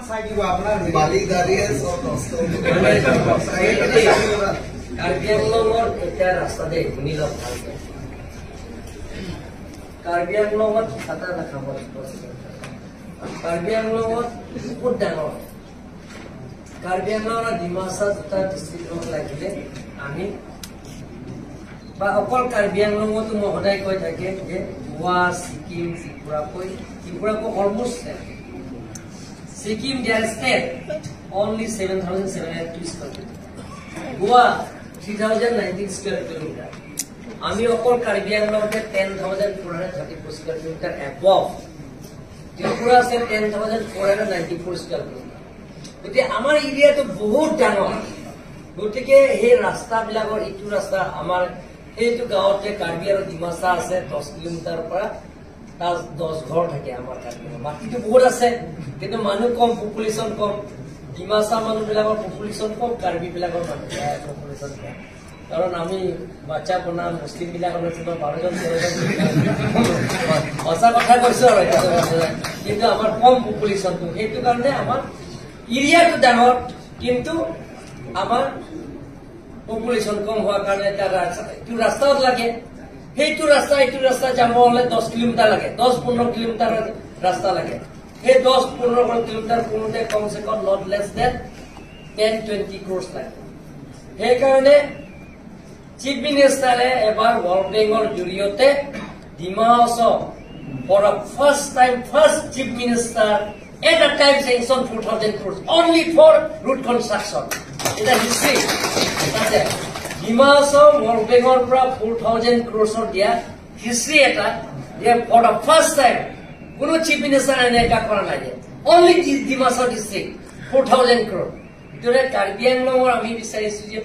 চাই দিব আপোনাৰ বালি গাড়ীয়ে চব নষ্ট কাৰ্বি আংলঙৰ এতিয়া ৰাস্তাতে শুনি লওক ভালকে কাৰ্বি আংলঙত খাতা নাখাব কাৰ্বি আংলঙত বহুত ডাঙৰ কাৰ্বি আংলঙৰ ডিমাচা দুটা ডিষ্ট্ৰিক্টত লাগিলে আমি বা অকল কাৰ্বি আংলঙতো মই সদায় কৈ থাকে যে গোৱা ছিকিম ত্ৰিপুৰাকৈ almost Sikkim their state only 7,702 square feet. Goa 3,019 square kilometer. আমি অকল Karbi আংলঙতে 10,434 square kilometer above. Tripura আছে 10,494 square kilometer. গতিকে আমাৰ এৰিয়াটো বহুত ডাঙৰ গতিকে সেই ৰাস্তাবিলাকৰ ইটো ৰাস্তা আমাৰ এইটো গাঁৱতে কাৰ্বি আৰু ডিমাচা আছে 10 কিলোমিটাৰ পৰা 10 ঘৰ থাকে আমাৰ কাৰ্বি বাকীটো বহুত আছে কিন্তু মানুহ কম পপুলেশ্যন কম ডিমাচা মানুহবিলাকৰ পপুলেশ্যন কম কাৰ্বি বিলাকৰ পপুলেশ্যন কম কাৰণ আমি বাচ্চা বনা মুছলিম বিলাকৰ 12জন 13জন সঁচা কথা কৈছো আৰু কিন্তু আমাৰ কম পপুলেশ্যনটো সেইটো কাৰণে আমাৰ এৰিয়াটো ডাঙৰ কিন্তু আমাৰ পপুলেশ্যন কম হোৱাৰ কাৰণে এইটো ৰাস্তাত লাগে সেইটো ৰাস্তা এইটো ৰাস্তা যাব হলে 10 কিলোমিটাৰ লাগে 10-15 কিলোমিটাৰ ৰাস্তা লাগে এই 10-15 কিলোমিটাৰ কোনোতে কমসে কম নট লেছ দেন 10-20 crores লাগে সেইকাৰণে চিফ মিনিষ্টাৰে এবাৰ ৱৰ্ল্ড বেংকৰ জৰিয়তে Dima Hasao for the first time first chief minister at a time sanction 4,000 crores only for road construction এটা হিষ্ট্ৰী আছে ডিমা হাছাও ৱৰ্ল্ড বেংকৰ পৰা 4,000 crores দিয়া হিষ্ট্ৰী এটা যে for the first time কোনো চিফ মিনিষ্টাৰ এনেকা কৰা নাই only Dima Hasao district 4,000 crores তোৰে কাৰ্বি আংলঙৰ আমি বিচাৰিছো যে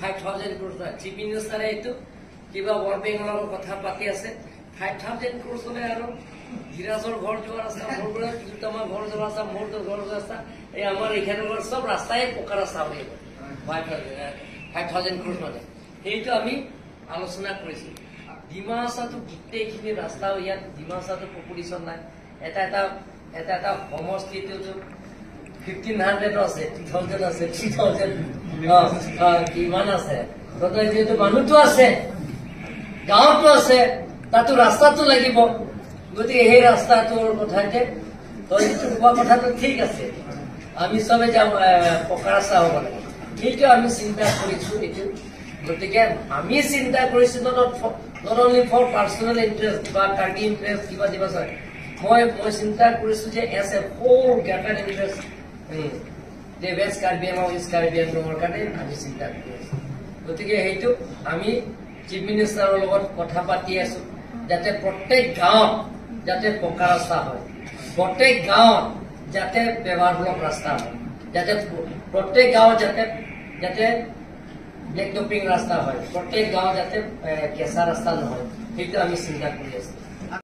5,000 crores চিফ মিনিষ্টাৰে এইটো কিবা ৱৰ্ল্ড বেংকৰ কথা পাতি আছে 5,000 crores হলে আৰু ধীৰাজৰ ঘৰ যোৱা ৰাস্তা মোৰ পৰা দুটামান ঘৰ যোৱা ৰাস্তা মোৰ ঘৰ যোৱা ৰাস্তা এই আমাৰ এখানৰ সব ৰাস্তাই পকা ৰাস্তা হ'ব 5,000 crores মানে সেইটো আমি আলোচনা কৰিছো ডিমা হাছাওটো গোটেইখিনি ৰাস্তা ইয়াত ডিমা হাছাওটো পপুলেশ্যন নাই এটা সমষ্টিটো 1,500 আছে 2,000 আছে 3,000 কিমান আছে তথাপি যিহেতু মানুহটো আছে গাঁৱতো আছে তাতো ৰাস্তাটো লাগিব গতিকে সেই ৰাস্তাটোৰ কথাতে তই যিটো কোৱা কথাটো ঠিক আছে আমি চবে যাম পকা ৰাস্তা হ'ব লাগে কিন্তু আমি চিন্তা কৰিছো এইটো গতিকে আমি চিন্তা কৰিছো not only for personal interest বা কাৰ্বি ইণ্টাৰেষ্ট কিবা দিবা চাই মই চিন্তা কৰিছো যে as a whole greater interest যে ৱেষ্ট কাৰ্বি আংলং ইষ্ট কাৰ্বি আংলঙৰ কাৰণে আমি চিন্তা কৰি আছো গতিকে সেইটো আমি চিফ মিনিষ্টাৰৰ লগত কথা পাতি আছো যাতে প্ৰত্যেক গাঁৱত যাতে পকা ৰাস্তা হয় প্ৰত্যেক গাঁৱত যাতে ব্যৱহাৰমূলক ৰাস্তা হয় যাতে প্ৰত্যেক গাঁৱত যাতে ব্লেক টপিং ৰাস্তা হয় প্ৰত্যেক গাঁৱত যাতে কেঁচা ৰাস্তা নহয় সেইটো আমি চিন্তা কৰি আছো